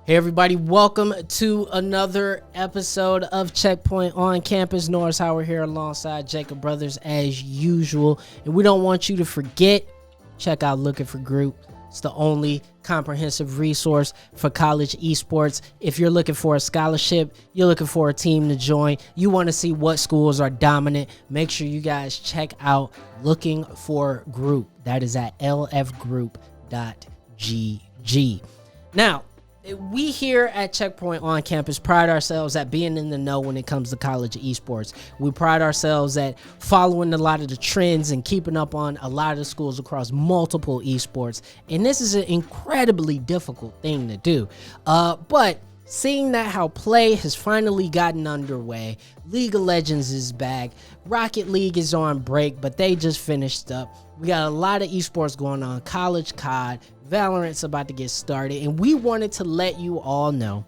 Hey everybody, welcome to another episode of Checkpoint on Campus. Norris Howard here alongside Jacob Brothers as usual. And we don't want you to forget, check out Looking for Group. It's the only comprehensive resource for college esports. If you're looking for a scholarship, you're looking for a team to join, you want to see what schools are dominant, make sure you guys check out Looking for Group. That is at lfgroup.gg. Now, we here at Checkpoint on Campus pride ourselves at being in the know when it comes to college esports. We pride ourselves at following a lot of the trends and keeping up on a lot of the schools across multiple esports. And this is an incredibly difficult thing to do. But seeing that how play has finally gotten underway, League of Legends is back, Rocket League is on break, but they just finished up. We got a lot of esports going on, College COD, Valorant's about to get started, and we wanted to let you all know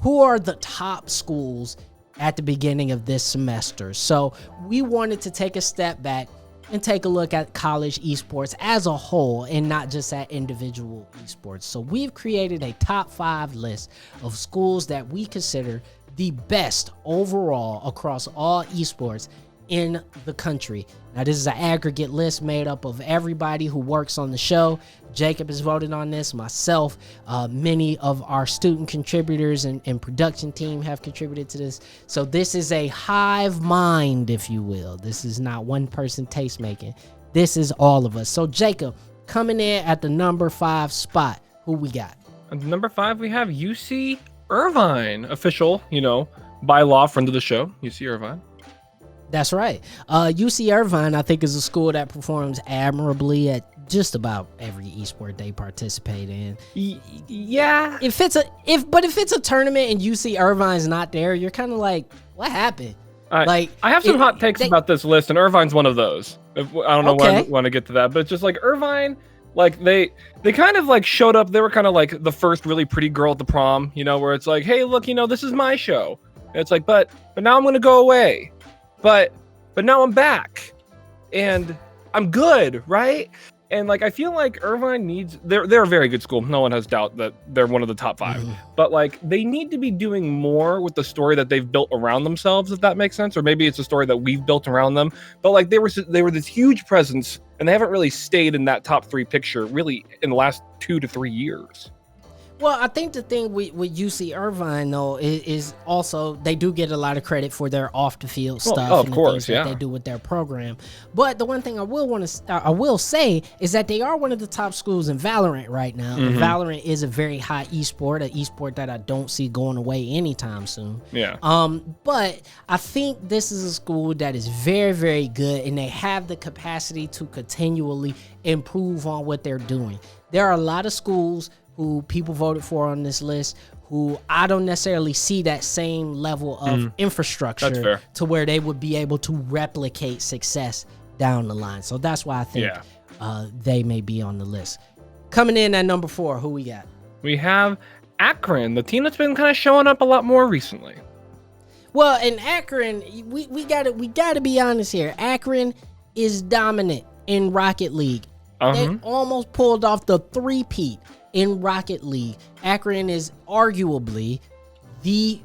who are the top schools at the beginning of this semester. So we wanted to take a step back and take a look at college esports as a whole and not just at individual esports. So we've created a top 5 list of schools that we consider the best overall across all esports in the country. Now, this is an aggregate list made up of everybody who works on the show. Jacob has voted on this, myself, many of our student contributors and production team have contributed to this. So this is a hive mind, if you will. This is not one person taste making. This is all of us. So Jacob, coming in at the number 5 spot, who we got? At number 5, we have UC Irvine, official, by law, friend of the show, UC Irvine. That's right. UC Irvine, I think, is a school that performs admirably at just about every esport they participate in. Yeah. If it's a tournament and UC Irvine's not there, you're kind of like, what happened? I have some hot takes about this list, and Irvine's one of those. I don't know when I want to get to that, but it's just like Irvine, like they kind of like showed up. They were kind of like the first really pretty girl at the prom, where it's like, hey, look, this is my show. And it's like, but now I'm going to go away. But now I'm back and I'm good, right? And like I feel like Irvine needs they're a very good school. No one has doubt that they're one of the top 5. But like they need to be doing more with the story that they've built around themselves, if that makes sense. Or maybe it's a story that we've built around them. But like they were this huge presence, and they haven't really stayed in that top 3 picture really in the last 2 to 3 years. Well, I think the thing with UC Irvine, though, is also they do get a lot of credit for their off-the-field stuff of and course, the things that they do with their program. But the one thing I will say is that they are one of the top schools in Valorant right now. And Valorant is a very high esport, an esport that I don't see going away anytime soon. Yeah. But I think this is a school that is very, very good, and they have the capacity to continually improve on what they're doing. There are a lot of schools who people voted for on this list who I don't necessarily see that same level of infrastructure to where they would be able to replicate success down the line. So that's why I think they may be on the list. Coming in at number 4, who we got? We have Akron, the team that's been kind of showing up a lot more recently. Well, in Akron, we gotta be honest here. Akron is dominant in Rocket League. They almost pulled off the 3-peat in Rocket League. Akron is arguably the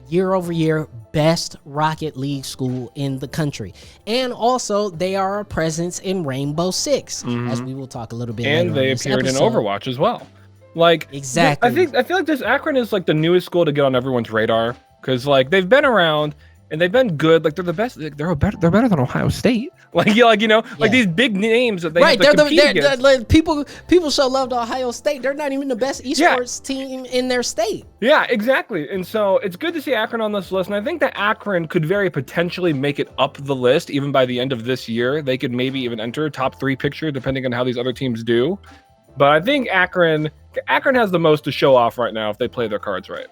year-over-year best Rocket League school in the country. And also, they are a presence in Rainbow Six, as we will talk a little bit later. And they appeared in Overwatch as well. Like, exactly. I feel like this Akron is like the newest school to get on everyone's radar, because like they've been around and they've been good. Like they're the best. They're better than Ohio State. Like these big names that they have to compete against. Like people show love to Ohio State. They're not even the best esports team in their state. Yeah, exactly. And so it's good to see Akron on this list. And I think that Akron could very potentially make it up the list even by the end of this year. They could maybe even enter top 3 picture depending on how these other teams do. But I think Akron has the most to show off right now if they play their cards right.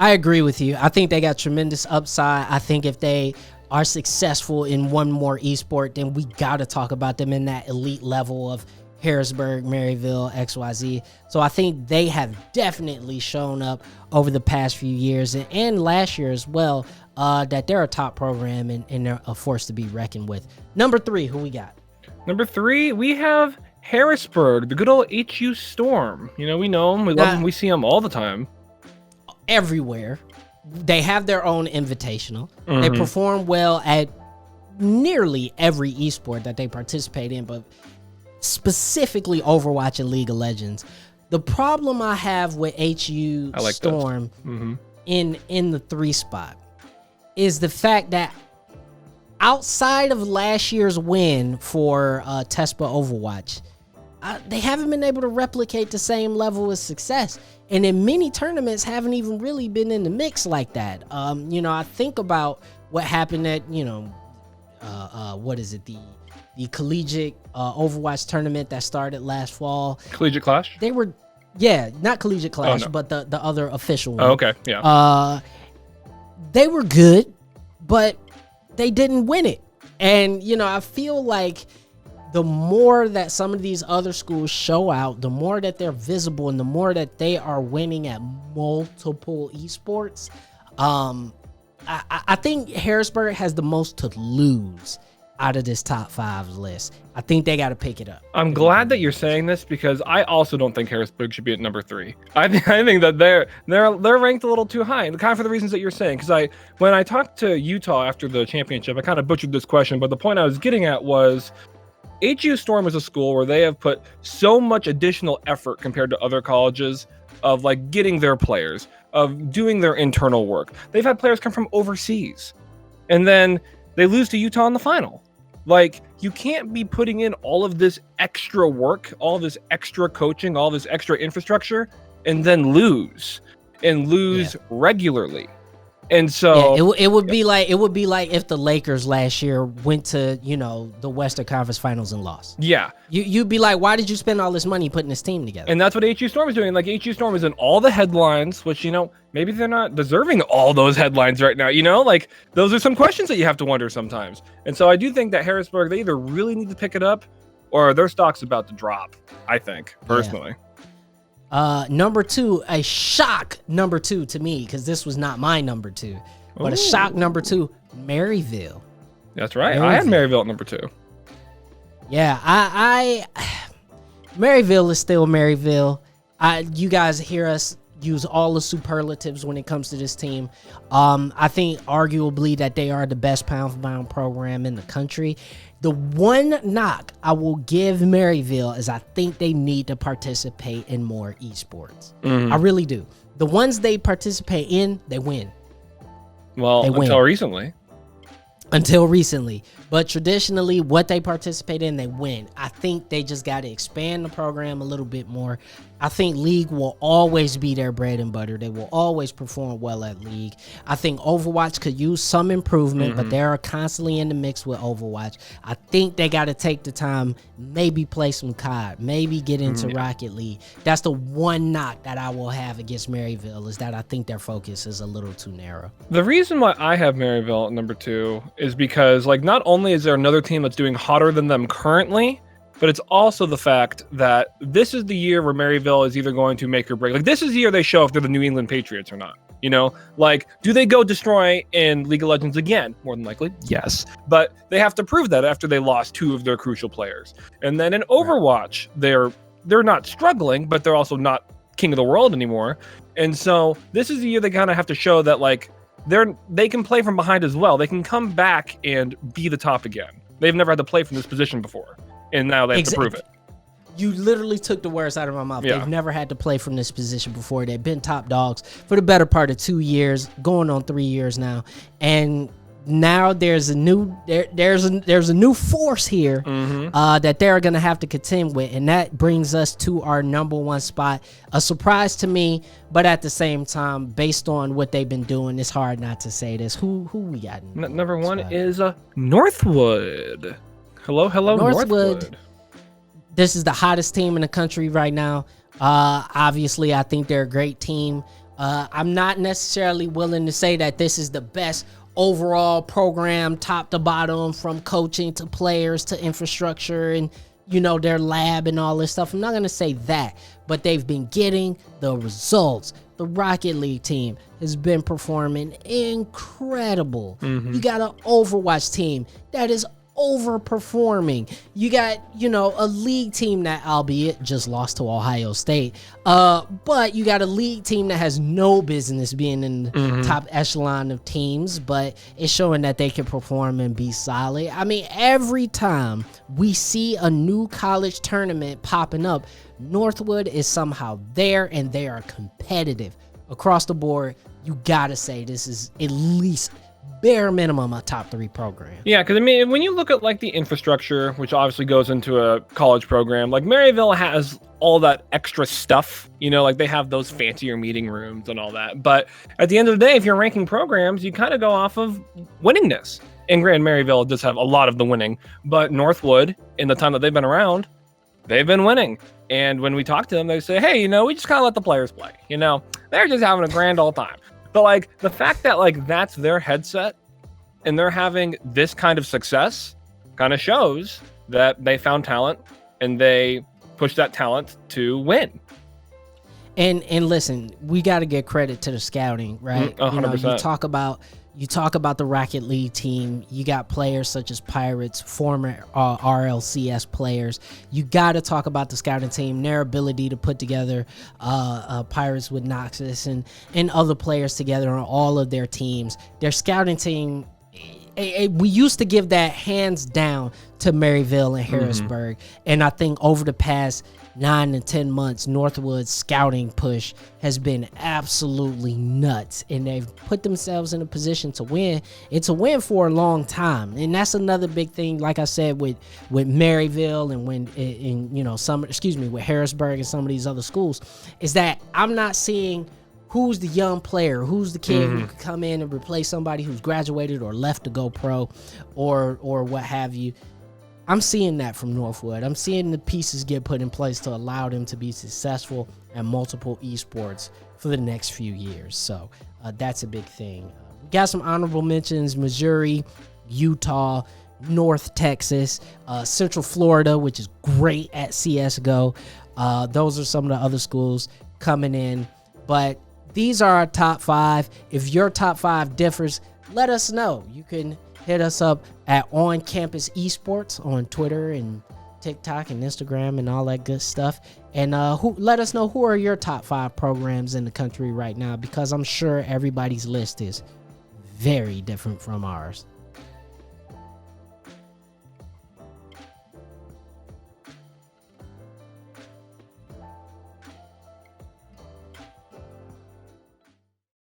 I agree with you. I think they got tremendous upside. I think if they are successful in one more esport, then we got to talk about them in that elite level of Harrisburg, Maryville, XYZ. So I think they have definitely shown up over the past few years and last year as well, that they're a top program and they're a force to be reckoned with. Number 3, who we got? Number 3, we have Harrisburg, the good old HU Storm. You know, we know them, we love them, we see them all the time. Everywhere. They have their own invitational. They perform well at nearly every esport that they participate in, but specifically Overwatch and League of Legends. The problem I have with HU Storm in the 3 spot is the fact that outside of last year's win for TESPA Overwatch, they haven't been able to replicate the same level of success. And in many tournaments, haven't even really been in the mix like that. You know, I think about what happened at, you know, what is it? The collegiate Overwatch tournament that started last fall. Collegiate Clash? They were, not Collegiate Clash, but the other official one. Oh, okay, yeah. They were good, but they didn't win it. And, you know, I feel like the more that some of these other schools show out, the more that they're visible and the more that they are winning at multiple esports, I think Harrisburg has the most to lose out of this top 5 list. I think they got to pick it up. I'm glad that you're saying this because I also don't think Harrisburg should be at number 3. I think that they're ranked a little too high, kind of for the reasons that you're saying. Because when I talked to Utah after the championship, I kind of butchered this question, but the point I was getting at was HU Storm is a school where they have put so much additional effort compared to other colleges of like getting their players, of doing their internal work. They've had players come from overseas, and then they lose to Utah in the final. Like, you can't be putting in all of this extra work, all this extra coaching, all this extra infrastructure, and then lose regularly. And so it would be like if the Lakers last year went to, you know, the Western Conference Finals and lost. Yeah. You'd be like, why did you spend all this money putting this team together? And that's what HU Storm is doing. Like, HU Storm is in all the headlines, which, you know, maybe they're not deserving all those headlines right now. You know, like, those are some questions that you have to wonder sometimes. And so I do think that Harrisburg, they either really need to pick it up or their stock's about to drop, I think, personally. Yeah. Number 2, a shock number 2 to me, because this was not my number 2, but a shock number 2, Maryville. That's right. I had Maryville at number 2. Yeah, I Maryville is still Maryville. You guys hear us use all the superlatives when it comes to this team. I think arguably that they are the best pound-for-pound program in the country. The one knock I will give Maryville is I think they need to participate in more esports. I really do. The ones they participate in, they win. Well, until recently. Until recently. But traditionally, what they participate in, they win. I think they just got to expand the program a little bit more. I think League will always be their bread and butter. They will always perform well at League. I think Overwatch could use some improvement, but they are constantly in the mix with Overwatch. I think they got to take the time, maybe play some COD, maybe get into Rocket League. That's the one knock that I will have against Maryville, is that I think their focus is a little too narrow. The reason why I have Maryville at number 2 is because, like, not only is there another team that's doing hotter than them currently, but it's also the fact that this is the year where Maryville is either going to make or break. Like, this is the year they show if they're the New England Patriots or not. You know, like, do they go destroy in League of Legends again? More than likely, yes. But they have to prove that after they lost 2 of their crucial players. And then in Overwatch, they're not struggling, but they're also not king of the world anymore. And so this is the year they kind of have to show that, like, they can play from behind as well. They can come back and be the top again. They've never had to play from this position before, and now they have to prove it. You literally took the words out of my mouth. Yeah. They've never had to play from this position before. They've been top dogs for the better part of 2 years, going on 3 years now, and now there's a new force here that they're gonna have to contend with, and that brings us to our number 1 spot. A surprise to me, but at the same time, based on what they've been doing, it's hard not to say this. Who we got? Number 1 is Northwood. Hello, Northwood. This is the hottest team in the country right now. Obviously, I think they're a great team. I'm not necessarily willing to say that this is the best overall program, top to bottom, from coaching to players to infrastructure and, you know, their lab and all this stuff. I'm not going to say that, but they've been getting the results. The Rocket League team has been performing incredible. You got an Overwatch team that is overperforming. You got, a league team that, albeit just lost to Ohio State, but you got a league team that has no business being in the top echelon of teams, but it's showing that they can perform and be solid. I mean, every time we see a new college tournament popping up, Northwood is somehow there, and they are competitive across the board. You gotta say this is at least bare minimum a top 3 program. Yeah, because I mean, when you look at like the infrastructure, which obviously goes into a college program, like Maryville has all that extra stuff, like they have those fancier meeting rooms and all that. But at the end of the day, if you're ranking programs, you kind of go off of winningness. And Grand Maryville does have a lot of the winning, but Northwood, in the time that they've been around, they've been winning. And when we talk to them, they say, hey, we just kind of let the players play. They're just having a grand old time. But like the fact that like that's their headset and they're having this kind of success kind of shows that they found talent and they pushed that talent to win. And listen, we got to get credit to the scouting, right? 100%. You talk about the Rocket League team. You got players such as Pirates, former RLCS players. You got to talk about the scouting team, their ability to put together Pirates with Noxus and other players together on all of their teams. Their scouting team, we used to give that hands down to Maryville and Harrisburg. And I think over the past 9 to 10 months, Northwood's scouting push has been absolutely nuts, and they've put themselves in a position to win. It's a win for a long time, and that's another big thing. Like I said, with Maryville and with Harrisburg and some of these other schools, is that I'm not seeing who's the young player, who's the kid who could come in and replace somebody who's graduated or left to go pro, or what have you. I'm seeing that from Northwood. I'm seeing the pieces get put in place to allow them to be successful at multiple esports for the next few years. So that's a big thing. We got some honorable mentions: Missouri, Utah, North Texas, Central Florida, which is great at CSGO. Those are some of the other schools coming in. But these are our top 5. If your top 5 differs, let us know. You can hit us up at On Campus Esports on Twitter and TikTok and Instagram and all that good stuff. And let us know who are your top 5 programs in the country right now, because I'm sure everybody's list is very different from ours.